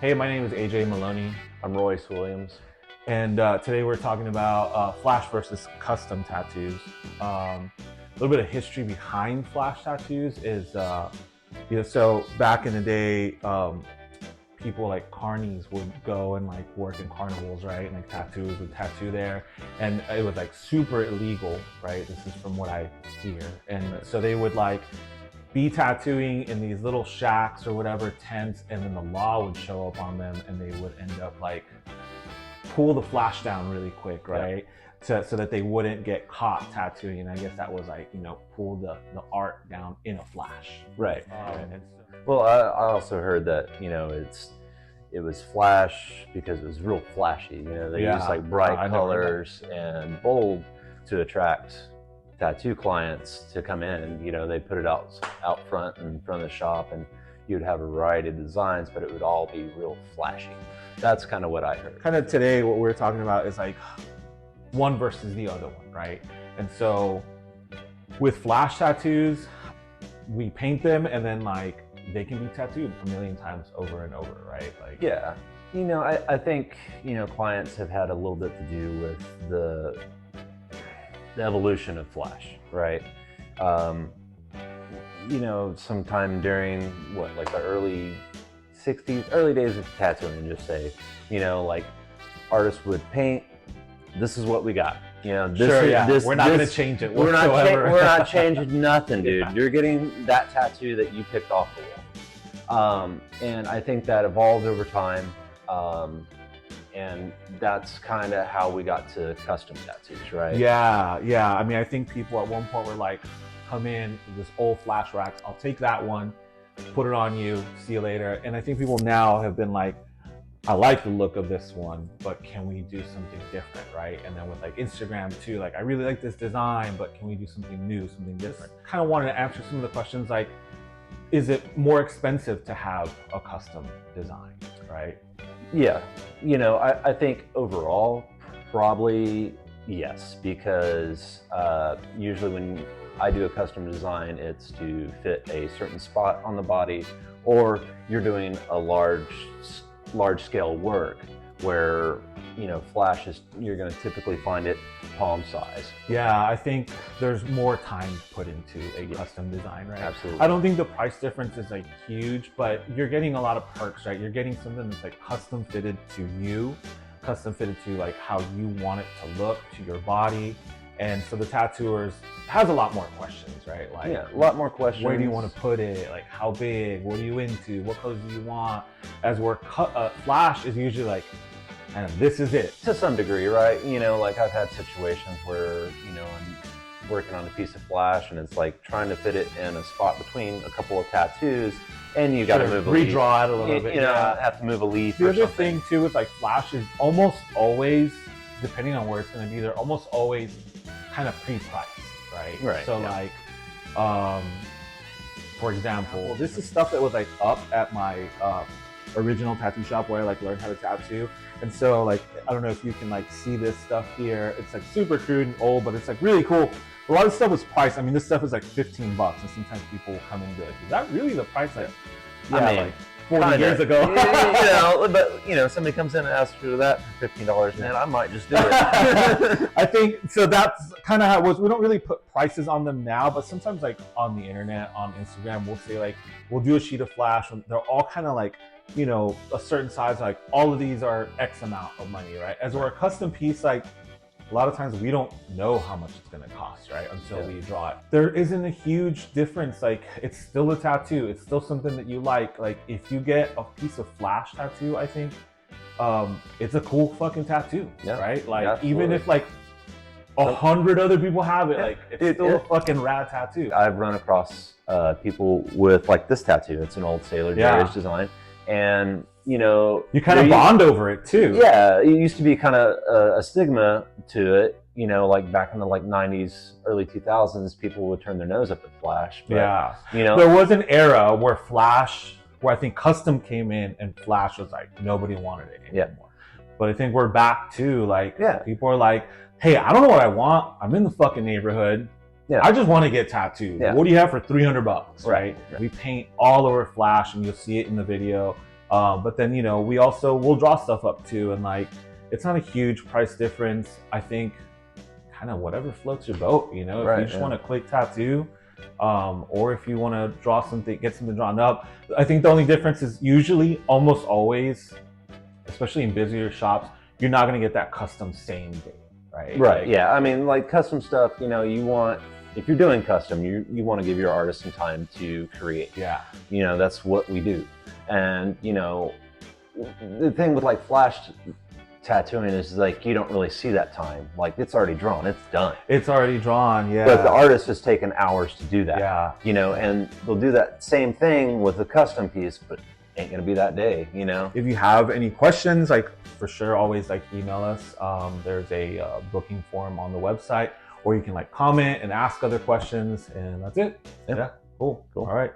Hey, my name is AJ Maloney, I'm Royce Williams. and today we're talking about Flash versus custom tattoos. A little bit of history behind Flash tattoos is, so back in the day, people like carnies would go and like work in carnivals, right? And like tattooers would tattoo there, and it was like super illegal, right? This is from what I hear, and so they would like be tattooing in these little shacks or whatever tents, and then the law would show up on them and they would end up like pull the flash down really quick, right? So that they wouldn't get caught tattooing. And I guess that was like, pull the art down in a flash. Right. And Well, I also heard that it was flash because it was real flashy. They use like bright colors and bold to attract tattoo clients to come in. They put it out front in front of the shop, and you'd have a variety of designs, but it would all be real flashy. That's kind of what I heard. kind of today, what we're talking about is like one versus the other one, right? And so with flash tattoos, we paint them and then like they can be tattooed a million times over and over, right? Like, yeah. I think, clients have had a little bit to do with the evolution of flash, right? Sometime during the early 60s, early days of tattooing, just say, like artists would paint, this is what we got. we're not going to change it whatsoever. We're not changing nothing, dude. You're getting that tattoo that you picked off the wall. And I think that evolved over time. And that's kind of how we got to custom tattoos, right? Yeah. I mean, I think people at one point were like, come in, this old flash racks, I'll take that one, put it on you, see you later. And I think people now have been like, I like the look of this one, but can we do something different, right? And then with like Instagram too, like I really like this design, but can we do something new, something different? Kind of wanted to answer some of the questions like, is it more expensive to have a custom design, right? Yeah, I think overall, probably yes, because usually when I do a custom design, it's to fit a certain spot on the body, or you're doing a large scale work where, flash is, you're going to typically find it palm size. Yeah, I think there's more time put into a custom design, right? Absolutely. I don't think the price difference is like huge, but you're getting a lot of perks, right? You're getting something that's like custom fitted to you, custom fitted to like how you want it to look, to your body. And so the tattooers has a lot more questions, right? Like, yeah, a lot more questions. Where do you want to put it? Like, how big? What are you into? What colors do you want? As where flash is usually like, and this is it. To some degree, right? Like I've had situations where, I'm working on a piece of flash and it's like trying to fit it in a spot between a couple of tattoos, and you got to move a leaf. Redraw it a little bit. Have to move a leaf. The other thing too with like flash is almost always, depending on where it's going to be, they're almost always kind of pre-priced, right? Right. So like, for example, this is stuff that was like up at my original tattoo shop where I like learned how to tattoo. And so like, I don't know if you can like see this stuff here. It's like super crude and old, but it's like really cool. A lot of stuff was priced. I mean, this stuff is like $15, and sometimes people will come and be like, is that really the price? Like, like 40 years ago. But somebody comes in and asks for that for $15, man, I might just do it. I think so. That's kind of how it was. We don't really put prices on them now, but sometimes like on the internet, on Instagram, we'll say like, we'll do a sheet of flash. They're all kind of like, a certain size, like all of these are X amount of money, right? As we're a custom piece, like a lot of times we don't know how much it's going to cost, right? Until we draw it. There isn't a huge difference. Like it's still a tattoo. It's still something that you like. Like if you get a piece of flash tattoo, I think it's a cool fucking tattoo, right? Like even if like 100 other people have it, like it's still a fucking rad tattoo. I've run across people with like this tattoo. It's an old Sailor Jerry's design. And you kind of bond over it too. Yeah, it used to be kind of a stigma to it. Like back in the 90s, early 2000s, people would turn their nose up at flash. But, there was an era where I think custom came in and flash was like nobody wanted it anymore. But I think we're back to like people are like, hey, I don't know what I want. I'm in the fucking neighborhood. I just want to get tattooed. What do you have for $300? Right? We paint all over flash, and you'll see it in the video. But then, you know, we'll draw stuff up too, and like it's not a huge price difference. I think kind of whatever floats your boat, you know. If you just want a quick tattoo, or if you want to draw something, get something drawn up. I think the only difference is usually, almost always, especially in busier shops, you're not going to get that custom same day, right? Right. Yeah. I mean, like custom stuff, you know, if you're doing custom, you want to give your artist some time to create. Yeah. You know, that's what we do. And, you know, the thing with like flash tattooing is like you don't really see that time. Like it's already drawn, it's done. It's already drawn, yeah. But the artist has taken hours to do that. Yeah. You know, and they'll do that same thing with a custom piece, but ain't gonna be that day, you know. If you have any questions, like for sure, always like email us. There's a booking form on the website, or you can like comment and ask other questions, and that's it. Yeah. Cool. All right.